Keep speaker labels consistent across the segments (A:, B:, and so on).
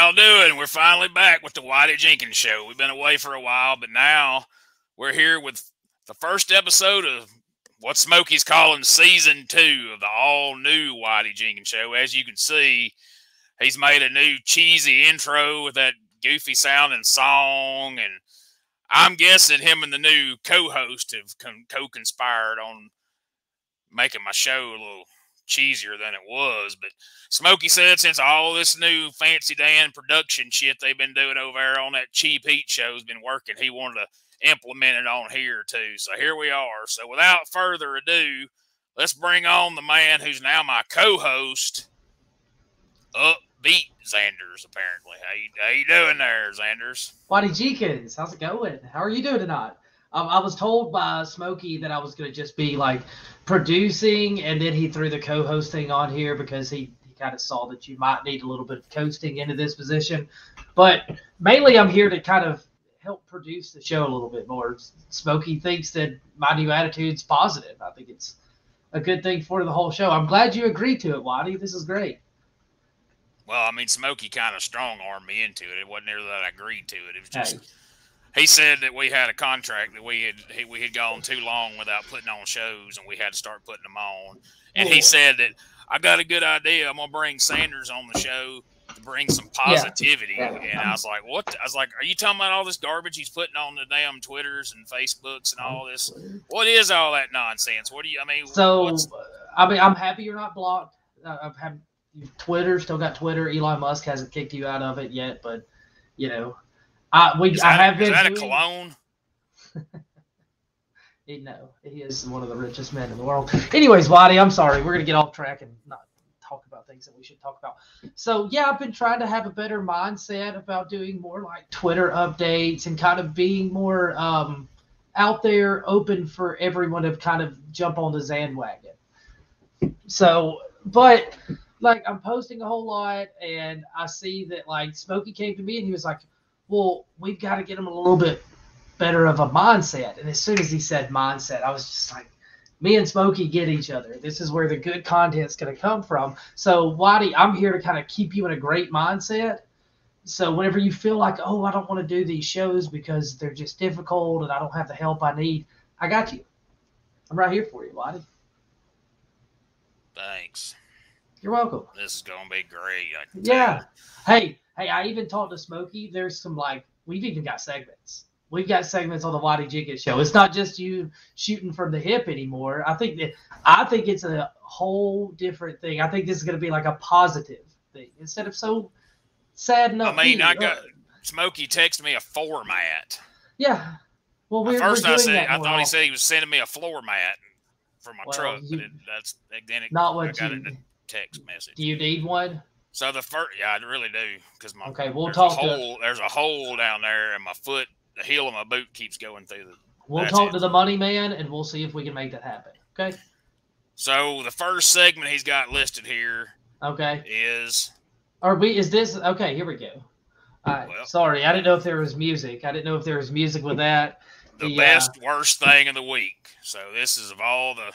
A: y'all doing? We're finally back with the Whitey Jenkins Show. We've been away for a while, but now we're here with the first episode of what Smokey's calling Season 2 of the all-new Whitey Jenkins Show. As you can see, he's made a new cheesy intro with that goofy-sounding song, and I'm guessing him and the new co-host have co-conspired on making my show a little cheesier than it was. But Smokey said since all this new fancy Dan production shit they've been doing over there on that Cheap Heat show has been working, he wanted to implement it on here too. So here we are. So without further ado, let's bring on the man who's now my co-host, Upbeat Zanders, apparently. How you doing there, Zanders?
B: Whitey Jenkins, how's it going? How are you doing tonight? I was told by Smokey that I was going to just be like producing, and then he threw the co-host thing on here because he kind of saw that you might need a little bit of coasting into this position. But mainly I'm here to kind of help produce the show a little bit more. Smokey thinks that my new attitude's positive. I think it's a good thing for the whole show. I'm glad you agreed to it, Whitey. This is great.
A: Well, I mean, Smokey kind of strong-armed me into it. It wasn't nearly that I agreed to it. It was just... Hey. He said that we had a contract that we had gone too long without putting on shows, and we had to start putting them on. And he said that I got a good idea. I'm gonna bring Sanders on the show to bring some positivity. Yeah. And I was like, "What?" I was like, "Are you talking about all this garbage he's putting on the damn Twitters and Facebooks and all this? What is all that nonsense? What do you? I mean,
B: so I mean, I'm happy you're not blocked. I've had Twitter, still got Twitter. Elon Musk hasn't kicked you out of it yet, but you know. Is that a cologne? No, he is one of the richest men in the world. Anyways, Whitey, I'm sorry. We're going to get off track and not talk about things that we should talk about. So, yeah, I've been trying to have a better mindset about doing more like Twitter updates and kind of being more out there, open for everyone to kind of jump on the bandwagon. So, but like I'm posting a whole lot, and I see that like Smokey came to me and he was like, well, we've got to get him a little bit better of a mindset. And as soon as he said mindset, I was just like, me and Smokey get each other. This is where the good content's going to come from. So, Whitey, I'm here to kind of keep you in a great mindset. So whenever you feel like, oh, I don't want to do these shows because they're just difficult and I don't have the help I need, I got you. I'm right here for you, Whitey.
A: Thanks.
B: You're welcome.
A: This is going to be great.
B: Yeah. Hey, I even talked to Smokey. There's some we've even got segments. We've got segments on the Whitey Jenkins Show. It's not just you shooting from the hip anymore. I think it's a whole different thing. I think this is going to be like a positive thing instead of so sad enough.
A: I mean, Smokey texted me a floor mat.
B: Yeah. Well,
A: I thought he said he was sending me a floor mat for my truck, but I got it in a text message.
B: Do you need one?
A: So I really do, because there's a hole down there, and my foot, the heel of my boot keeps going through the.
B: We'll talk to the money man, and we'll see if we can make that happen. Okay.
A: So the first segment he's got listed here.
B: Okay.
A: Is
B: this okay? Here we go. All right. Well, sorry, I didn't know if there was music. I didn't know if there was music with that.
A: The best worst thing of the week. So this is of all the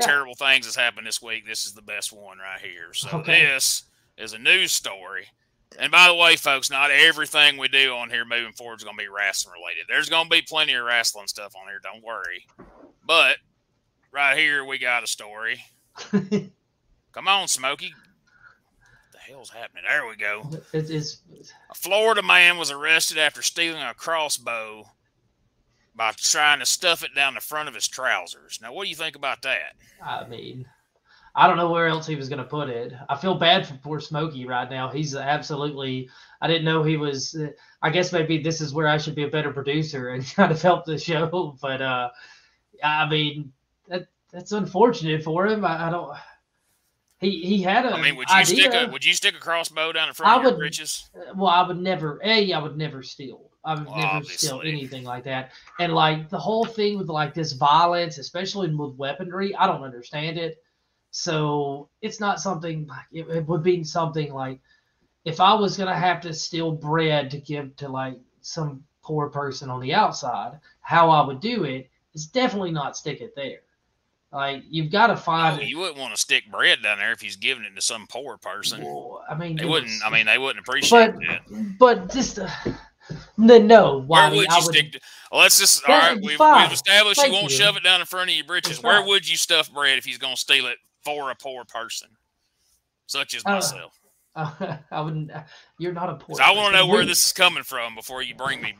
A: terrible things that's happened this week. This is the best one right here. So This is a news story. And by the way, folks, not everything we do on here moving forward is going to be wrestling related. There's going to be plenty of wrestling stuff on here. Don't worry. But right here, we got a story. Come on, Smokey. What the hell's happening? There we go. A Florida man was arrested after stealing a crossbow by trying to stuff it down the front of his trousers. Now, what do you think about that?
B: I mean, I don't know where else he was going to put it. I feel bad for poor Smokey right now. He's absolutely – I didn't know he was – I guess maybe this is where I should be a better producer and kind of help the show. But, I mean, that's unfortunate for him. I don't – he had a
A: would you stick a crossbow down the front of your britches?
B: Well, I would never steal. I would never steal anything like that. And, like, the whole thing with, like, this violence, especially with weaponry, I don't understand it. So it's not something like it would be something like if I was going to have to steal bread to give to like some poor person on the outside, how I would do it is definitely not stick it there. Like, you've got to find.
A: You wouldn't want to stick bread down there if he's giving it to some poor person.
B: Well, I mean,
A: they wouldn't. They wouldn't appreciate that.
B: But just no.
A: Where would you stick? Let's just. All right, we've established you won't shove it down in front of your britches. Where would you stuff bread if he's going to steal it for a poor person, such as myself?
B: I wouldn't. You're not a poor.
A: I want to know where this is coming from before you bring me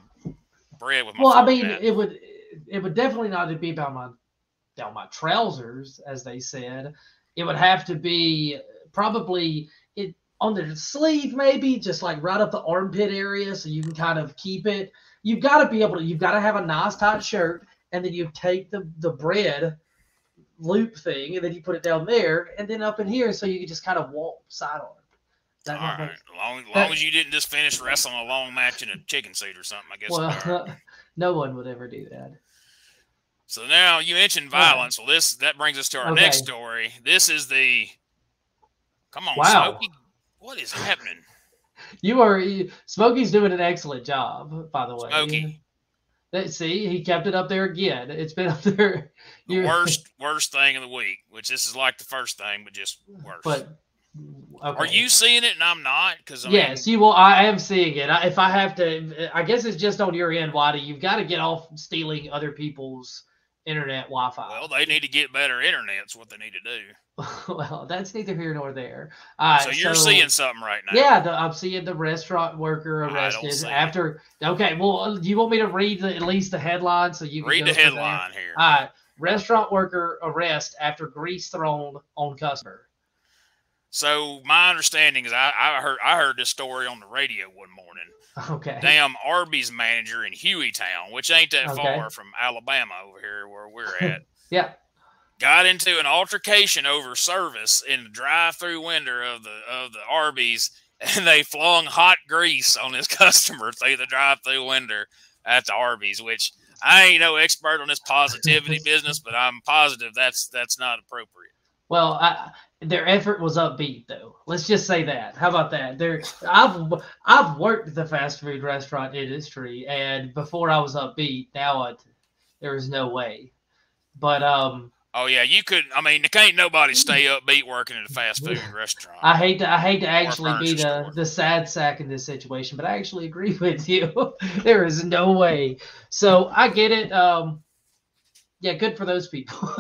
A: bread with my.
B: Well, I mean, it would definitely not be about my trousers, as they said. It would have to be probably on the sleeve, maybe just like right up the armpit area, so you can kind of keep it. You've got to be able to. You've got to have a nice tight shirt, and then you take the bread loop thing, and then you put it down there, and then up in here, so you can just kind of walk side on.
A: All right. As long as you didn't just finish wrestling a long match in a chicken suit or something, I guess.
B: Well, no one would ever do that.
A: So now you mentioned violence. Well, that brings us to our next story. This is the. Come on, Smokey. What is happening?
B: Smokey's doing an excellent job, by the way.
A: Smokey.
B: See, he kept it up there again. It's been up there.
A: The worst thing of the week, which this is like the first thing, but just worse.
B: But
A: are you seeing it and I'm not?
B: Yes, you will. I am seeing it. If I have to, I guess it's just on your end, Whitey. You've got to get off stealing other people's internet Wi-Fi.
A: Well, they need to get better internet. That's what they need to do.
B: Well, that's neither here nor there.
A: So you're seeing something right now.
B: Yeah, I'm seeing the restaurant worker arrested after. Okay, well, do you want me to read at least the headline so you can
A: read the headline here?
B: All right, restaurant worker arrest after grease thrown on customer.
A: So my understanding is I heard this story on the radio one morning.
B: Okay.
A: Damn Arby's manager in Hueytown, which ain't that far from Alabama over here where we're at.
B: Yeah.
A: Got into an altercation over service in the drive-through window of the Arby's, and they flung hot grease on his customer through the drive-through window at the Arby's, which I ain't no expert on this positivity business, but I'm positive that's not appropriate.
B: Well, their effort was upbeat, though. Let's just say that. How about that? I've worked the fast food restaurant industry, and before I was upbeat, now there is no way. But
A: oh yeah, you could. I mean, can't nobody stay upbeat working at a fast food restaurant.
B: I hate to actually be the sad sack in this situation, but I actually agree with you. There is no way. So I get it. Yeah, good for those people.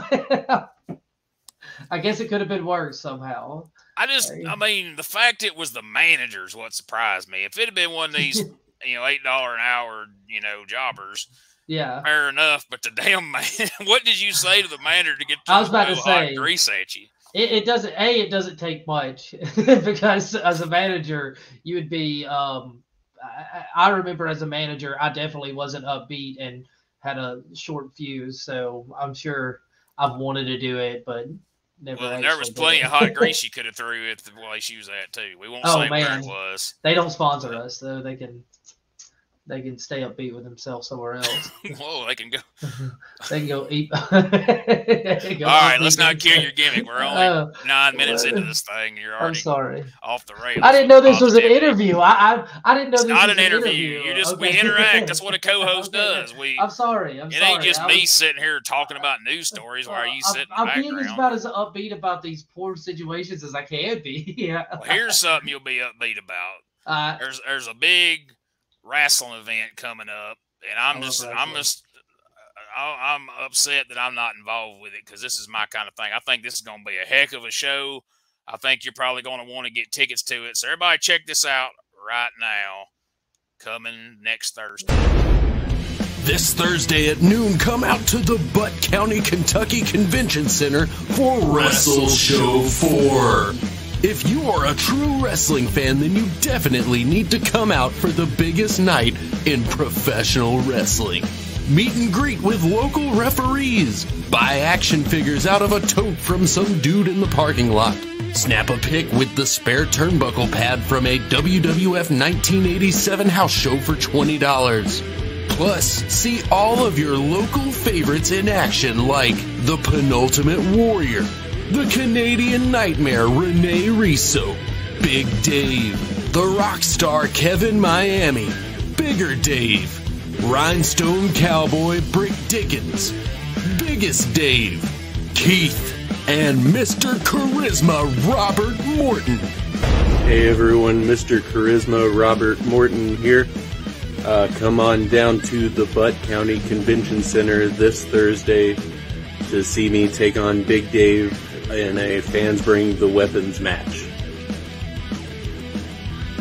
B: I guess it could have been worse somehow.
A: I mean, the fact it was the managers what surprised me. If it had been one of these, $8 an hour, jobbers,
B: yeah,
A: fair enough. But the damn man, what did you say to the manager to get
B: I was about to say
A: hot grease at you?
B: It doesn't take much because as a manager, you would be. I remember as a manager, I definitely wasn't upbeat and had a short fuse. So I'm sure I've wanted to do it, but.
A: There was plenty of hot grease you could have threw at the place she was at too. We won't say where it was.
B: They don't sponsor us, though. They can stay upbeat with themselves somewhere else.
A: Whoa, they can go.
B: They can go eat.
A: All right, let's not kill your gimmick. We're only 9 minutes into this thing. You're already off the rails.
B: I didn't know this was an interview. I didn't know this was
A: not an interview. We interact. That's what a co-host does.
B: I'm sorry.
A: It ain't just me sitting here talking about news stories while you sit in the background.
B: I'm being about as upbeat about these poor situations as I can be. Yeah.
A: Well, here's something you'll be upbeat about. There's a big wrestling event coming up, and I'm upset that I'm not involved with it because this is my kind of thing. I think this is going to be a heck of a show. I think you're probably going to want to get tickets to it. So everybody check this out right now. Coming next Thursday.
C: This Thursday at noon, come out to the Butt County, Kentucky Convention Center for Wrestle Show 4. If you are a true wrestling fan, then you definitely need to come out for the biggest night in professional wrestling. Meet and greet with local referees. Buy action figures out of a tote from some dude in the parking lot. Snap a pic with the spare turnbuckle pad from a WWF 1987 house show for $20. Plus, see all of your local favorites in action like the Penultimate Warrior, the Canadian Nightmare Rene Riso, Big Dave, the rock star Kevin Miami, Bigger Dave, Rhinestone Cowboy Brick Dickens, Biggest Dave, Keith, and Mr. Charisma, Robert Morton.
D: Hey everyone, Mr. Charisma, Robert Morton here. Come on down to the Butt County Convention Center this Thursday to see me take on Big Dave in a Fans Bring the Weapons match.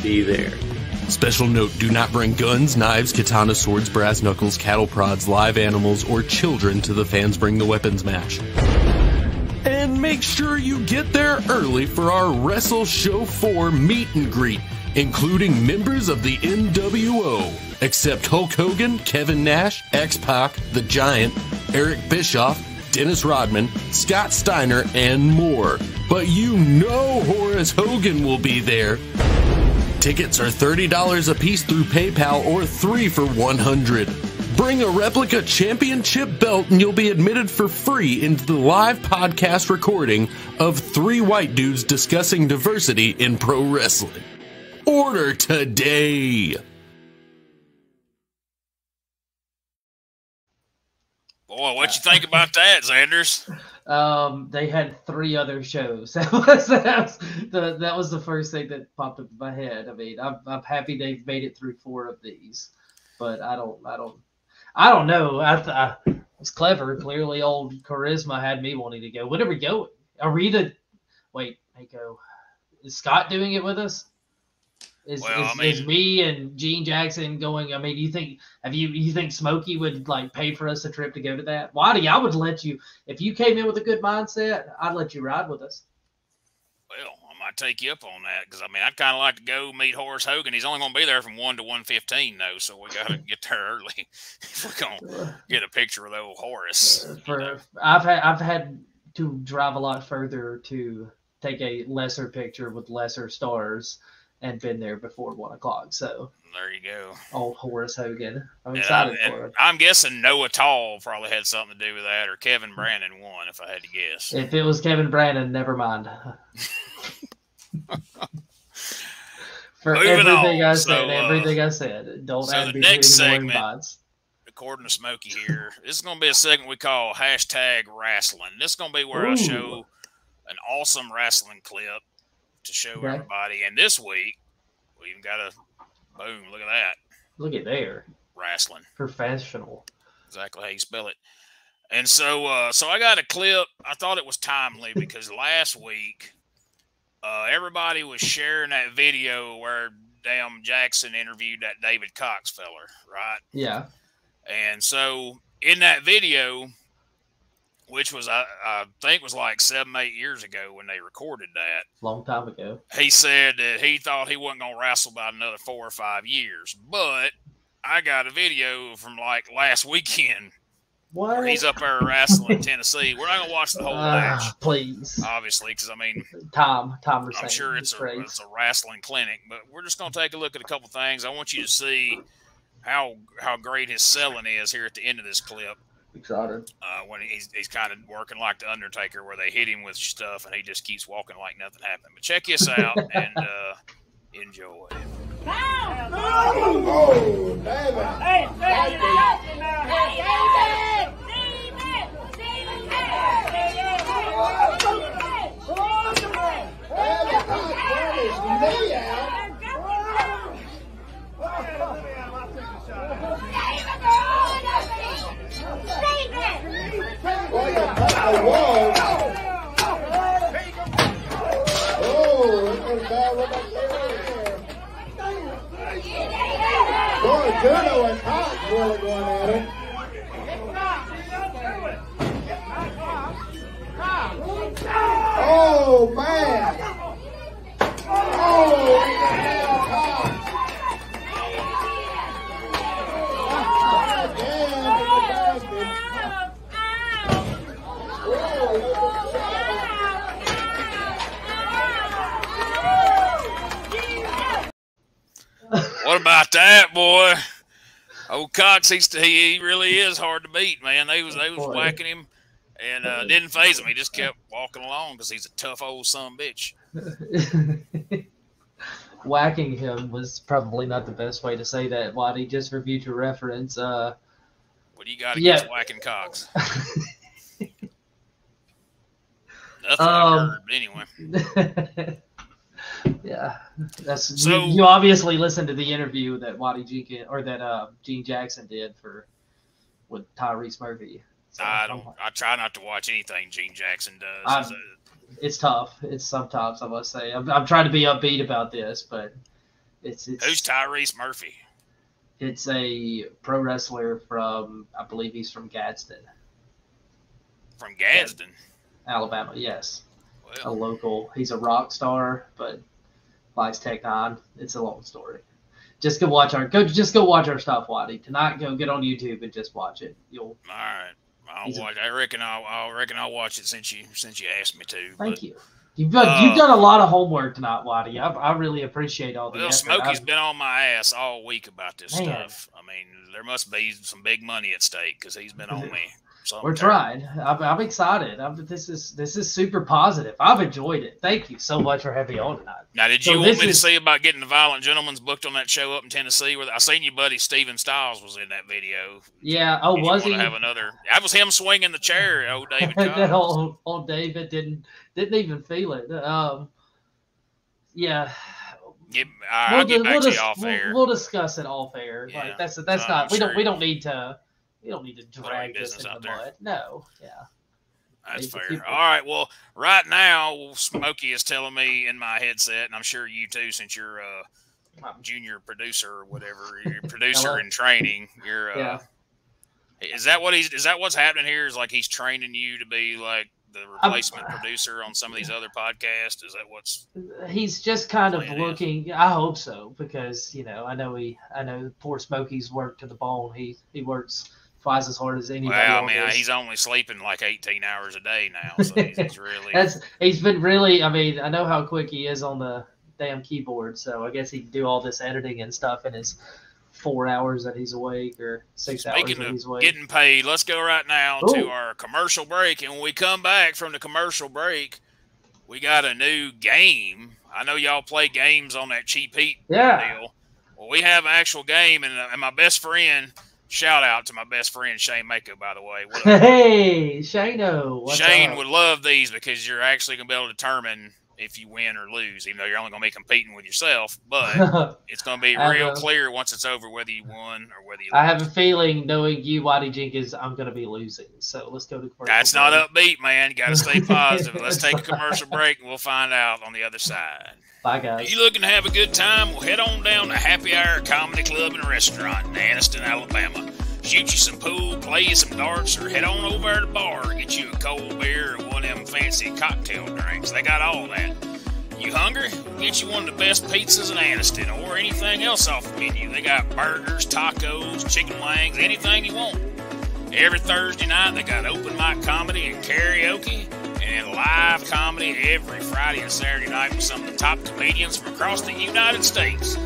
D: Be there.
C: Special note, do not bring guns, knives, katana, swords, brass knuckles, cattle prods, live animals, or children to the Fans Bring the Weapons match. And make sure you get there early for our Wrestle Show 4 meet and greet, including members of the NWO, except Hulk Hogan, Kevin Nash, X-Pac, The Giant, Eric Bischoff, Dennis Rodman, Scott Steiner, and more. But you know Horace Hogan will be there. Tickets are $30 a piece through PayPal or 3 for $100. Bring a replica championship belt and you'll be admitted for free into the live podcast recording of 3 white dudes discussing diversity in pro wrestling. Order today.
A: Boy, what you think about that, Zanders?
B: They had 3 other shows. That was the first thing that popped up in my head. I mean, I'm happy they've made it through 4 of these, but I don't know. It's clever. Clearly, old Charisma had me wanting to go. When are we going? Are we the? Wait, Nico. Is Scott doing it with us? Is me and Gene Jackson going? I mean, you think Smokey would like pay for us a trip to go to that? Whitey, I would let you, if you came in with a good mindset, I'd let you ride with us.
A: Well, I might take you up on that because I mean, I'd kind of like to go meet Horace Hogan. He's only going to be there from 1 to 1:15 though, so we got to get there early if we're going to get a picture with old Horace.
B: I've had to drive a lot further to take a lesser picture with lesser stars. And been there before 1 o'clock, so
A: there you go.
B: Old Horace Hogan. I'm excited for it.
A: I'm guessing Noah Tall probably had something to do with that, or Kevin Brandon won, if I had to guess.
B: If it was Kevin Brandon, never mind. For everything I said, don't add
A: the next segment,
B: mods.
A: According to Smokey here, this is going to be a segment we call #Wrestling. This is going to be where I show an awesome wrestling clip to show everybody. And this week, we even got a boom. Look at that.
B: Look at there.
A: Wrestling.
B: Professional.
A: Exactly how you spell it. And so I got a clip. I thought it was timely because last week, everybody was sharing that video where damn Jackson interviewed that David Cox feller, right?
B: Yeah.
A: And so in that video, which was, I think was like 7-8 years ago when they recorded that.
B: Long time ago.
A: He said that he thought he wasn't going to wrestle about another 4 or 5 years. But I got a video from like last weekend where he's up there wrestling in Tennessee. We're not going to watch the whole match.
B: Please.
A: Obviously, because I mean,
B: I'm
A: sure it's a wrestling clinic. But we're just going to take a look at a couple things. I want you to see how great his selling is here at the end of this clip.
B: Excited.
A: When he's kind of working like the Undertaker, where they hit him with stuff and he just keeps walking like nothing happened. But check this out and enjoy.
E: Oh, David! Hey, Judo and Cox really going at it. Oh, man.
A: What about that, boy? Old Cox, he really is hard to beat, man. They was whacking him, and didn't faze him. He just kept walking along because he's a tough old son of a bitch.
B: Whacking him was probably not the best way to say that, Whitey. Just for future reference.
A: What do you got against whacking Cox? what I've heard. Anyway.
B: Yeah, that's
A: So,
B: you obviously listened to the interview that Whitey Jenkins or that Gene Jackson did with Tyrese Murphy. So,
A: I try not to watch anything Gene Jackson does.
B: It's tough. It's sometimes, I must say. I'm trying to be upbeat about this, but it's
A: who's Tyrese Murphy?
B: It's a pro wrestler from, I believe he's from Gadsden.
A: From Gadsden,
B: Alabama. Yes, a
A: well,
B: local. He's a rock star, but likes Tech 9. It's a long story. Just go watch our stuff, Whitey. Tonight, go get on YouTube and just watch it.
A: all right. I reckon I'll watch it since you asked me to.
B: Thank you. You've done a lot of homework tonight, Whitey. I really appreciate all the effort.
A: Smokey's been on my ass all week about this stuff. I mean, there must be some big money at stake because he's been on me.
B: We're trying. I'm excited. This is super positive. I've enjoyed it. Thank you so much for having me on tonight.
A: Now, did you want me to see about getting the Violent Gentlemen's booked on that show up in Tennessee? I seen your buddy Steven Styles was in that video.
B: Yeah. Oh, was he?
A: Have another? That was him swinging the chair. Old David.
B: That old David didn't even feel it. Yeah.
A: I'll get back to you off air.
B: We'll discuss it off air. Yeah. Like that's not. We don't need to. We don't need to drag this into the mud. No, yeah.
A: That's fair. All right, well, right now, Smokey is telling me in my headset, and I'm sure you too, since you're a junior producer or whatever, you're a producer in training. You're Is that what's happening here? Is like he's training you to be like the replacement producer on some of these other podcasts? Is that what's
B: he's just kind of looking? I hope so, because I know poor Smokey's worked to the bone. He works twice as hard as anybody.
A: Well, I mean, he's only sleeping like 18 hours a day now, so he's really
B: he's been really. I mean, I know how quick he is on the damn keyboard, so I guess he can do all this editing and stuff in his 4 hours that he's awake or 6 hours that he's awake.
A: Getting paid, let's go right now to our commercial break, and when we come back from the commercial break, we got a new game. I know y'all play games on that Cheap Heat deal. Well, we have an actual game, and my best friend. Shout out to my best friend, Shane Mako, by the way.
B: Hey, Shane-o.
A: Shane would love these because you're actually going to be able to determine if you win or lose, even though you're only going to be competing with yourself. But it's going to be real clear once it's over whether you won or whether you lost.
B: I have a feeling, knowing you, Whitey Jenkins, I'm going to be losing. So let's go to commercial break.
A: That's not upbeat, man. You got to stay positive. Let's take a commercial break, and we'll find out on the other side.
B: Bye, guys.
A: Are you looking to have a good time? Well, head on down to Happy Hour Comedy Club and Restaurant in Anniston, Alabama. Shoot you some pool, play you some darts, or head on over to the bar, get you a cold beer or one of them fancy cocktail drinks. They got all that. You hungry? Get you one of the best pizzas in Anniston or anything else off the menu. They got burgers, tacos, chicken wings, anything you want. Every Thursday night, they got open mic comedy and karaoke, and live comedy every Friday and Saturday night with some of the top comedians from across the United States.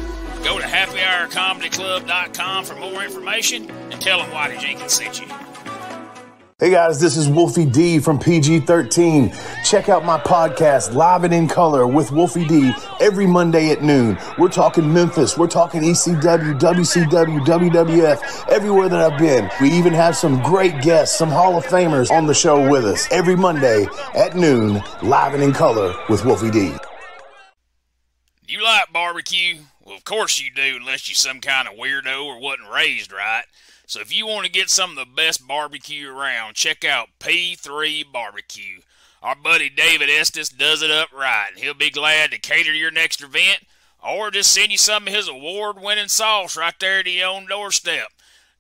A: Go to happyhourcomedyclub.com for more information and tell them Whitey Jenkins sent you.
F: Hey guys, this is Wolfie D from PG-13. Check out my podcast, Live and in Color with Wolfie D, every Monday at noon. We're talking Memphis, we're talking ECW, WCW, WWF, everywhere that I've been. We even have some great guests, some Hall of Famers on the show with us every Monday at noon, Live and in Color with Wolfie D.
A: You like barbecue? Well, of course you do, unless you're some kind of weirdo or wasn't raised right. So if you want to get some of the best barbecue around, check out P3 Barbecue. Our buddy David Estes does it up right, and he'll be glad to cater to your next event or just send you some of his award-winning sauce right there to your own doorstep.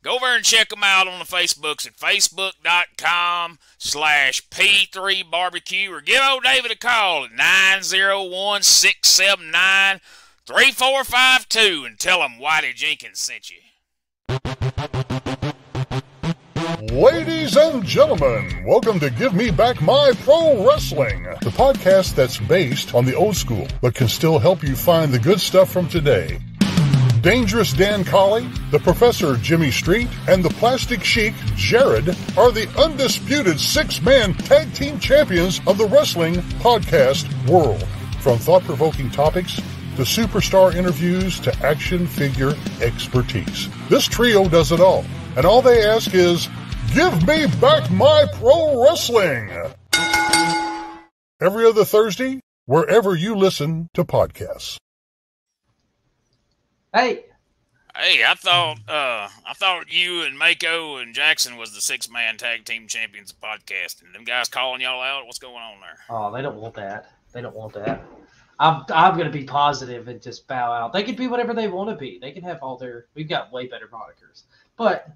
A: Go over and check them out on the Facebooks at facebook.com/P3Barbecue or give old David a call at 901-679-3452 and tell him Whitey Jenkins sent you.
G: Ladies and gentlemen, welcome to Give Me Back My Pro Wrestling, the podcast that's based on the old school, but can still help you find the good stuff from today. Dangerous Dan Colley, the Professor Jimmy Street, and the Plastic Sheik Jared are the undisputed six-man tag team champions of the wrestling podcast world. From thought-provoking topics to superstar interviews to action figure expertise. This trio does it all, and all they ask is, give me back my pro wrestling! every other Thursday, wherever you listen to podcasts.
B: Hey,
A: I thought you and Mako and Jackson was the 6-man tag team champions of podcasting. Them guys calling y'all out. What's going on there?
B: oh, they don't want that. They don't want that. I'm going to be positive and just bow out. They can be whatever they want to be. They can have all their. We've got way better monikers, but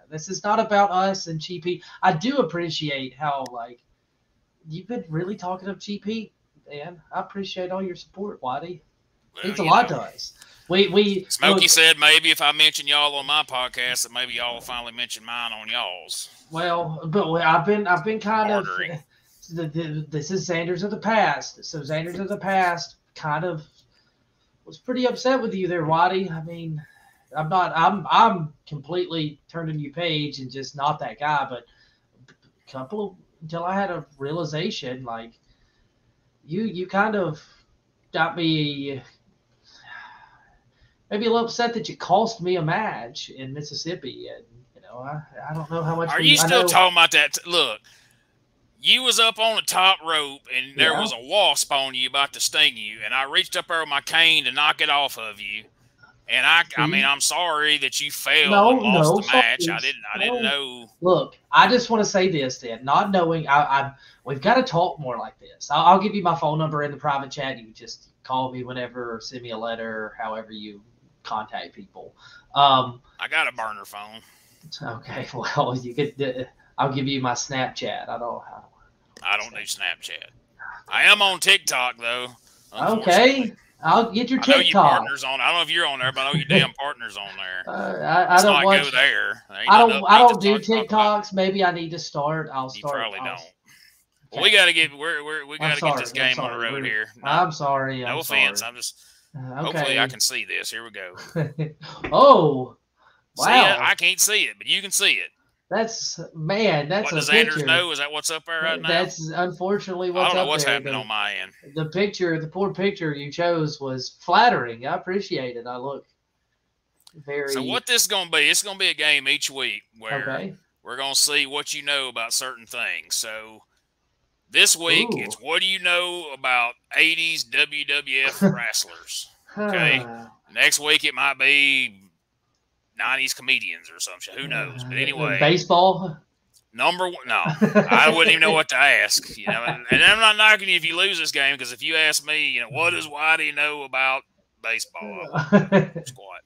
B: this is not about us and Cheap Heat. I do appreciate how you've been really talking up Cheap Heat, and I appreciate all your support, Whitey. It means a lot to us.
A: Smokey said maybe if I mention y'all on my podcast, that maybe y'all will finally mention mine on y'all's.
B: Well, but I've been kind Bartering. This is Zanders of the past. So Zanders of the past kind of was pretty upset with you there, Whitey. I mean, I'm completely turning you page and just not that guy. But until I had a realization, you kind of got me maybe a little upset that you cost me a match in Mississippi, and I don't know how much.
A: Are you still talking about that? Look, you was up on the top rope, and there was a wasp on you about to sting you, and I reached up there with my cane to knock it off of you. And I mean, I'm sorry that you failed and lost the match. I didn't know.
B: Look, I just want to say this then, not knowing. We've got to talk more like this. I'll give you my phone number in the private chat. You can just call me whenever, or send me a letter, or however you contact people.
A: I got a burner phone.
B: Okay, well, you could. I'll give you my Snapchat. I don't do
A: Snapchat. I am on TikTok though.
B: Okay, I'll get your TikTok.
A: I know your partner's on. I don't know if you're on there, but I know your damn partner's on there.
B: I don't
A: go there.
B: I don't do TikToks. Maybe I need to start. I'll start.
A: You probably don't. Okay. Well, we got to get get this game on the road here. No,
B: I'm sorry.
A: No offense. I'm just. Hopefully, I can see this. Here we go.
B: Oh, wow!
A: See it? I can't see it, but you can see it.
B: That's
A: what does Anders know? Is that what's up there right now?
B: That's unfortunately what's up there.
A: I don't know what's happening on my end.
B: The poor picture you chose was flattering. I appreciate it. I look very.
A: So what this is going to be? It's going to be a game each week where we're going to see what you know about certain things. So this week it's what do you know about 80s WWF wrestlers? Okay. Next week it might be 90s comedians or some shit. Who knows? But anyway.
B: Baseball?
A: Number one. No. I wouldn't even know what to ask. And I'm not knocking you if you lose this game, because if you ask me, what does Whitey know about baseball? Squat.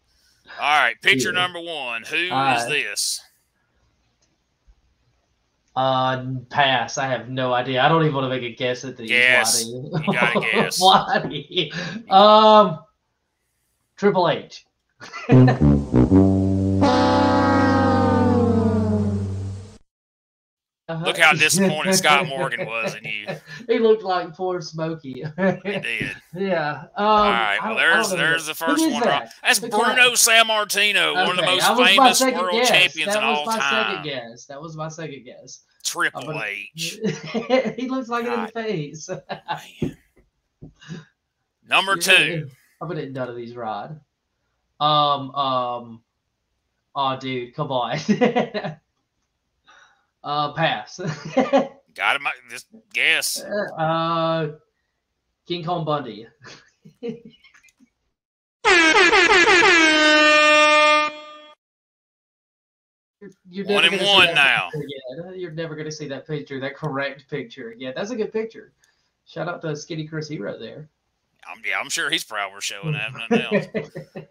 A: All right. Picture number one. Who is this?
B: Pass. I have no idea. I don't even want to make a guess at these.
A: Guess. You gotta guess.
B: Whitey. Triple H.
A: Look how disappointed Scott Morgan was in you.
B: He looked like poor Smokey.
A: He did.
B: Yeah.
A: All right. Well, there's the first one. That's Bruno Sammartino, one of the most famous world champions in all time.
B: That was my second guess.
A: Triple H.
B: He looks like it in the face.
A: Number two.
B: I'm gonna hit none of these, Rod. Oh, dude, come on. Pass.
A: Got him. Just guess.
B: King Kong Bundy. You're
A: 1-1 now.
B: You're never going to see that picture, that correct picture again. That's a good picture. Shout out to Skinny Chris Hero there.
A: I'm sure he's proud we're showing that. Nothing else.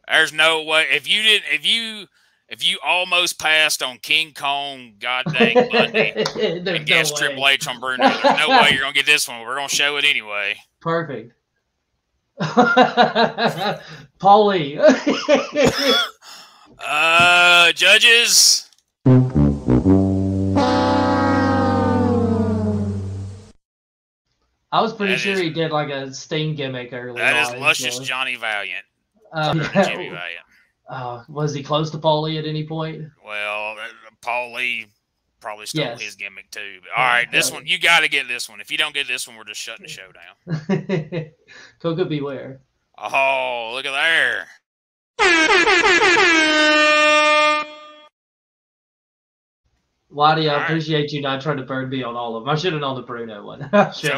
A: There's no way. If you almost passed on King Kong, goddamn Bundy, and guessed Triple H on Bruno, there's no way you're gonna get this one. We're gonna show it anyway.
B: Perfect. Paulie.
A: Judges.
B: I was pretty sure he did like a Sting gimmick early on.
A: That is luscious Johnny Valiant. Jimmy Valiant.
B: Was he close to Paulie at any point?
A: Well, Paulie probably stole his gimmick too. But, all right, this one, you got to get this one. If you don't get this one, we're just shutting the show down.
B: Coco Beware.
A: Oh, look at there.
B: Whitey, I appreciate you not trying to burn me on all of them. I should have known the Bruno one. Once you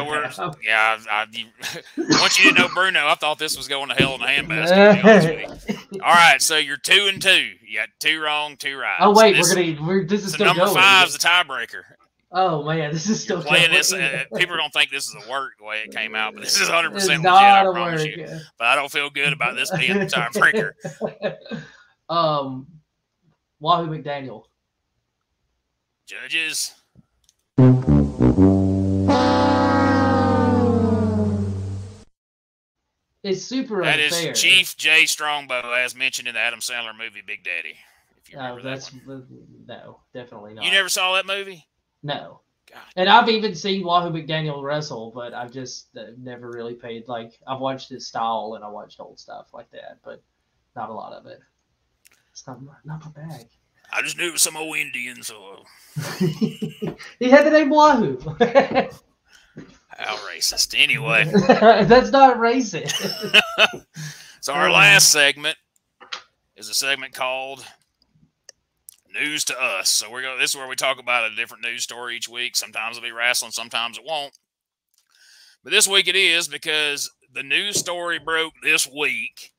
B: didn't know Bruno, I thought this was going to hell in a handbasket, to be honest with you. All right, so you're 2-2. You got 2 wrong, 2 right. Oh, wait, this is still
A: number
B: going.
A: 5 is the tiebreaker.
B: Oh, man, this is still
A: playing
B: going.
A: this. People don't think this is a work the way it came out, but this is 100% legit,
B: I
A: promise you. But I don't feel good about this being the tiebreaker.
B: Wahoo McDaniel.
A: Judges.
B: It's super unfair.
A: That is Chief J. Strongbow, as mentioned in the Adam Sandler movie Big Daddy. If you remember that one.
B: No, definitely not.
A: You never saw that movie?
B: No.
A: God.
B: And I've even seen Wahoo McDaniel wrestle, but I've just never really paid. Like, I've watched his style and I watched old stuff like that, but not a lot of it. It's not my bag.
A: I just knew it was some old Indian, so.
B: He had the name Wahoo.
A: How racist. Anyway.
B: That's not racist.
A: So our last segment is a segment called News to Us. So this is where we talk about a different news story each week. Sometimes it'll be wrestling, sometimes it won't. But this week it is, because the news story broke this week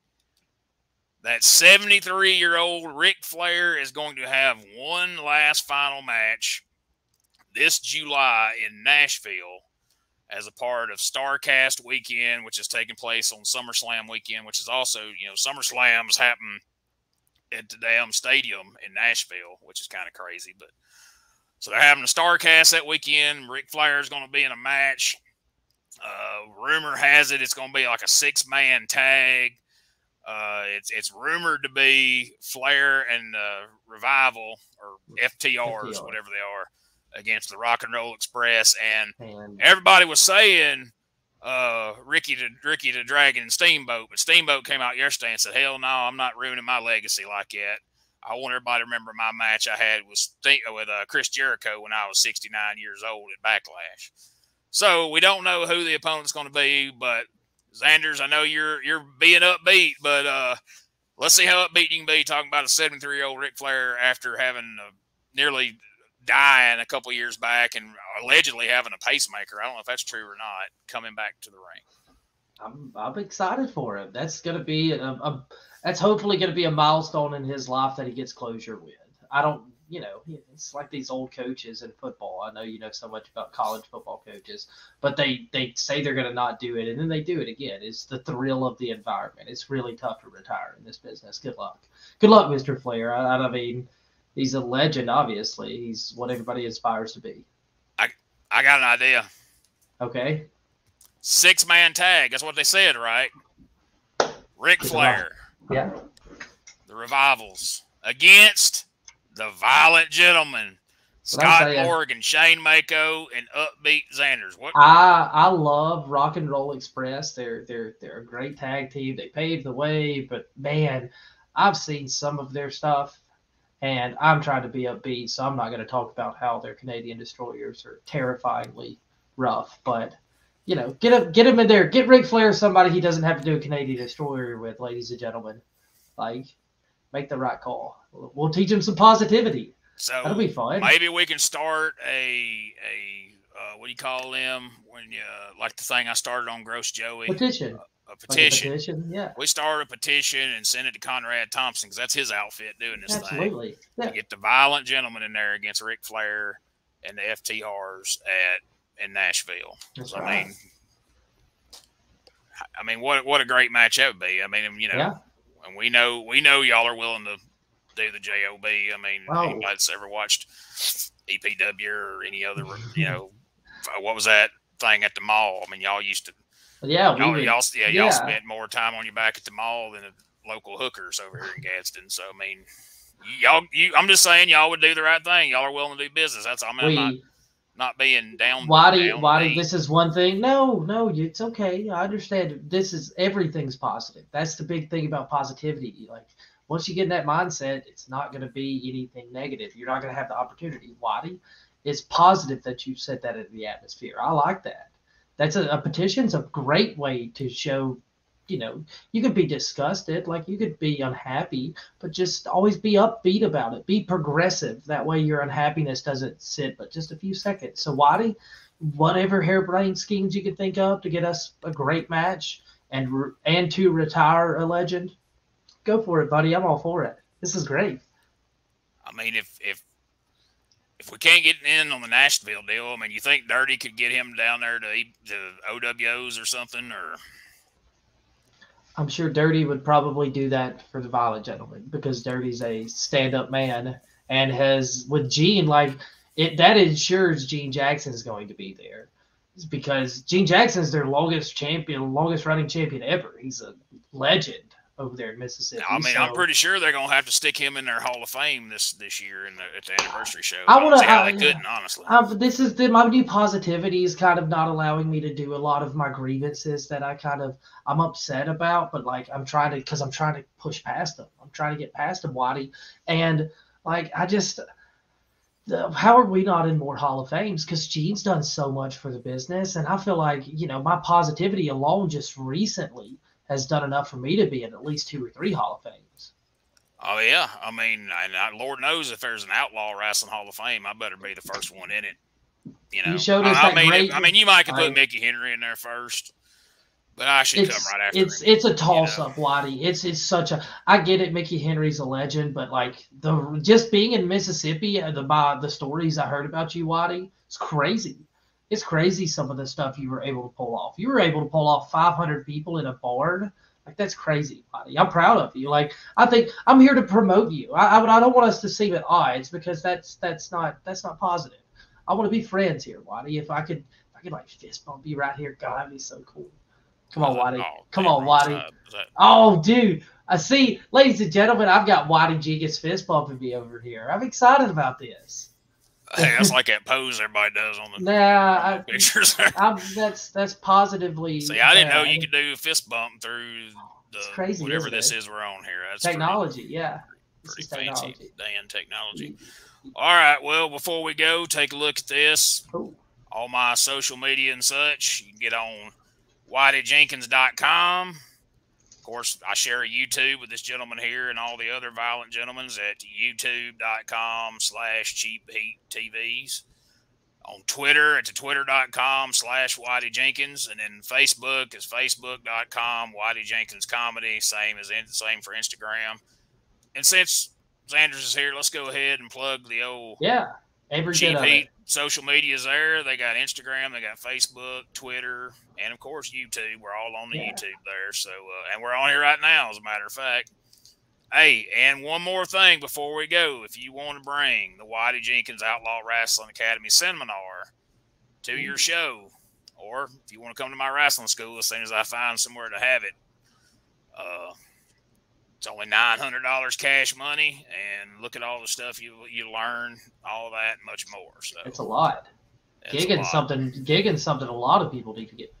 A: that 73-year-old Ric Flair is going to have one last final match this July in Nashville as a part of StarCast weekend, which is taking place on SummerSlam weekend, which is also, SummerSlam's happen at the damn stadium in Nashville, which is kind of crazy. But so they're having a StarCast that weekend. Ric Flair is going to be in a match. Rumor has it it's going to be like a 6-man tag. It's rumored to be Flair and Revival, or FTRs, whatever they are, against the Rock and Roll Express. And everybody was saying Ricky the Dragon and Steamboat, but Steamboat came out yesterday and said, hell no, I'm not ruining my legacy like that. I want everybody to remember my match I had with Chris Jericho when I was 69 years old at Backlash. So we don't know who the opponent's going to be, but Zanders, I know you're being upbeat, but let's see how upbeat you can be talking about a 73-year-old Ric Flair after having nearly dying a couple years back and allegedly having a pacemaker. I don't know if that's true or not, coming back to the ring.
B: I'm excited for him. That's going to be that's hopefully going to be a milestone in his life that he gets closure with. I don't, it's like these old coaches in football. I know you know so much about college football coaches, but they say they're going to not do it, and then they do it again. It's the thrill of the environment. It's really tough to retire in this business. Good luck. Good luck, Mr. Flair. I mean, he's a legend, obviously. He's what everybody aspires to be.
A: I got an idea.
B: Okay.
A: 6-man tag. That's what they said, right? Ric Flair.
B: Yeah.
A: The Revivals against the Violent Gentlemen, Scott Morgan, Shane Mako, and Upbeat Zanders. What?
B: I love Rock and Roll Express. They're a great tag team. They paved the way, but man, I've seen some of their stuff, and I'm trying to be upbeat, so I'm not going to talk about how their Canadian destroyers are terrifyingly rough. But get him in there. Get Ric Flair somebody he doesn't have to do a Canadian destroyer with, ladies and gentlemen. Like, make the right call. We'll teach him some positivity.
A: So
B: that'll be fun.
A: Maybe we can start a what do you call them when you like the thing I started on Gross Joey?
B: Petition.
A: A petition.
B: Like a petition, yeah.
A: We start a petition and send it to Conrad Thompson because that's his outfit doing this
B: Absolutely.
A: thing.
B: Yeah.
A: To get the Violent Gentlemen in there against Ric Flair and the FTRs in Nashville.
B: That's
A: so,
B: right.
A: I mean, what a great match that would be. I mean,
B: yeah.
A: And we know y'all are willing to do the JOB. I mean, anybody that's ever watched EPW or any other, what was that thing at the mall? I mean, y'all used to.
B: Yeah,
A: y'all spent more time on your back at the mall than the local hookers over here in Gadsden. So I mean, I'm just saying y'all would do the right thing. Y'all are willing to do business. That's all. I mean, I'm not being down.
B: Why this is one thing. No, it's okay. I understand. Everything's positive. That's the big thing about positivity. Like, once you get in that mindset, it's not going to be anything negative. You're not going to have the opportunity. Whitey, it's positive that you set that into the atmosphere. I like that. That's a petition's a great way to show you could be disgusted, like you could be unhappy, but just always be upbeat about it. Be progressive. That way your unhappiness doesn't sit but just a few seconds. So Whitey, whatever harebrained schemes you could think of to get us a great match and to retire a legend, go for it, buddy. I'm all for it. This is great.
A: I mean, if we can't get in on the Nashville deal, I mean, you think Dirty could get him down there to OWOs or something, or?
B: I'm sure Dirty would probably do that for the Violent Gentleman because Dirty's a stand-up man and has with Gene that ensures Gene Jackson's going to be there. It's because Gene Jackson's their longest running champion ever. He's a legend over there in Mississippi.
A: I mean, I'm pretty sure they're gonna have to stick him in their Hall of Fame this year at the anniversary show. They couldn't, honestly.
B: My new positivity is kind of not allowing me to do a lot of my grievances that I'm upset about, but I'm trying to push past them. I'm trying to get past them, Whitey, and how are we not in more Hall of Fames? Because Gene's done so much for the business, and I feel like my positivity alone just recently has done enough for me to be in at least 2 or 3 Hall of Fames.
A: Oh, yeah. I mean, Lord knows if there's an Outlaw Wrestling Hall of Fame, I better be the first one in it.
B: You showed us
A: you might could put Mickey Henry in there first, but I should come right after him.
B: It's a toss-up, Whitey. It's such a – I get it, Mickey Henry's a legend, but, just being in Mississippi, the stories I heard about you, Whitey, it's crazy. It's crazy some of the stuff you were able to pull off. You were able to pull off 500 people in a barn. That's crazy, buddy. I'm proud of you. I think I'm here to promote you. I don't want us to seem at odds because that's not positive. I want to be friends here, Whitey. If I could fist bump you right here, God, that'd be so cool. Come on, Whitey. Come on, Whitey. Oh, dude. I see, ladies and gentlemen, I've got Whitey Jenkins fist bumping me over here. I'm excited about this.
A: Hey, that's like that pose everybody does on the pictures.
B: That's positively.
A: See, I didn't know you could do a fist bump through
B: crazy,
A: whatever this is we're on here. That's
B: technology,
A: pretty fancy, Dan technology. All right, well, before we go, take a look at this.
B: Ooh.
A: All my social media and such. You can get on WhiteyJenkins.com. Of course, I share a YouTube with this gentleman here and all the other Violent Gentlemen at youtube.com/cheapheattvs. On Twitter, it's twitter.com/WhiteyJenkins. And then Facebook is facebook.com WhiteyJenkinsComedy. Same for Instagram. And since Zanders is here, let's go ahead and plug the old Cheap Heat social medias there. They got Instagram, they got Facebook, Twitter, and of course YouTube. We're all on the YouTube there. So, and we're on here right now, as a matter of fact. Hey, and one more thing before we go. If you want to bring the Whitey Jenkins Outlaw Wrestling Academy seminar to your show, or if you want to come to my wrestling school as soon as I find somewhere to have it, it's only $900 cash money, and look at all the stuff you learn, all that, and much more. So
B: it's a lot. Gigging something a lot of people need to get.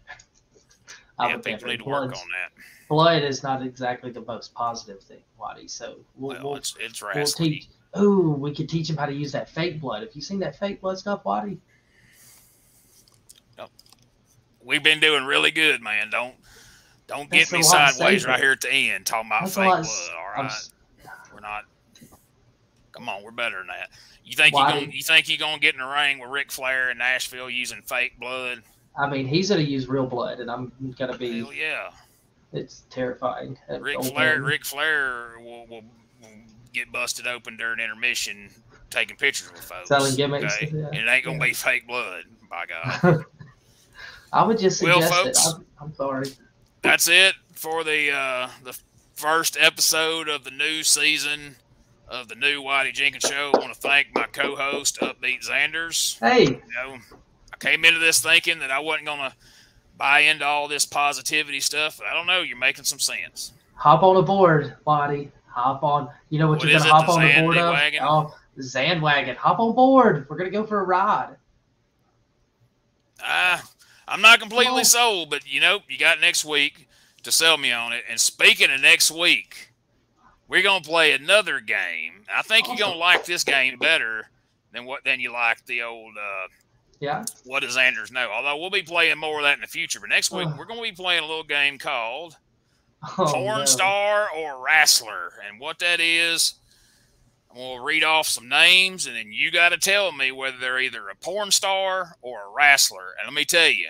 A: People need to work on that.
B: Blood is not exactly the most positive thing, Whitey. So
A: it's wrestling.
B: We could teach him how to use that fake blood. Have you seen that fake blood stuff, Whitey?
A: No. We've been doing really good, man. Don't get me sideways right here at the end talking about fake blood. All right, we're not. Come on, we're better than that. You think you're gonna get in the ring with Ric Flair in Nashville using fake blood?
B: I mean, he's gonna use real blood, and I'm gonna be.
A: Hell yeah!
B: It's terrifying.
A: Ric Flair will get busted open during intermission, taking pictures with folks.
B: Selling gimmicks.
A: Okay? Yeah. And it ain't gonna be fake blood, by God.
B: I would just suggest folks, I'm sorry.
A: That's it for the first episode of the new season of the new Whitey Jenkins Show. I want to thank my co-host, Upbeat Zanders.
B: Hey.
A: I came into this thinking that I wasn't going to buy into all this positivity stuff. But I don't know. You're making some sense.
B: Hop on aboard, Whitey. Hop on. You know what you're going to hop on the board of? Oh, the Zandwagon. Hop on board. We're going to go for a ride.
A: I'm not completely sold, but, you got next week to sell me on it. And speaking of next week, we're going to play another game. I think you're going to like this game better than you like the old What Does Anders Know? Although we'll be playing more of that in the future. But next week, we're going to be playing a little game called porn star or wrestler. And what that is, I'm going to read off some names, and then you got to tell me whether they're either a porn star or a wrestler. And let me tell you,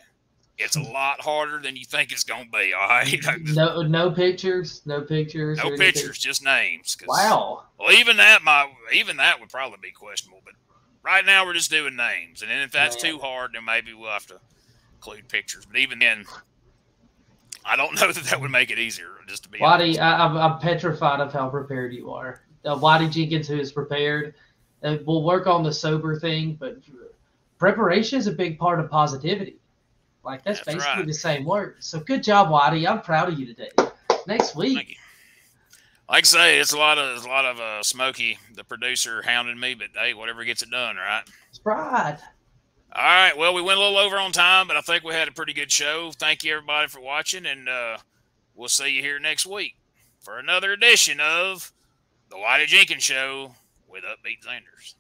A: it's a lot harder than you think it's going to be, all right?
B: No pictures? No pictures?
A: No pictures, just names.
B: Wow.
A: Well, even that would probably be questionable, but right now we're just doing names. And then if that's too hard, then maybe we'll have to include pictures. But even then, I don't know that would make it easier, just to be honest.
B: Whitey, I'm petrified of how prepared you are. Whitey Jenkins, who is prepared, we'll work on the sober thing, but preparation is a big part of positivity. Like, that's basically right. The same word. So good job, Whitey. I'm proud of you today. Next week.
A: Thank you. Like I say, it's a lot of Smokey, the producer, hounding me, but hey, whatever gets it done, right?
B: It's pride.
A: All right. Well, we went a little over on time, but I think we had a pretty good show. Thank you, everybody, for watching, and we'll see you here next week for another edition of the Whitey Jenkins Show with Upbeat Zanders.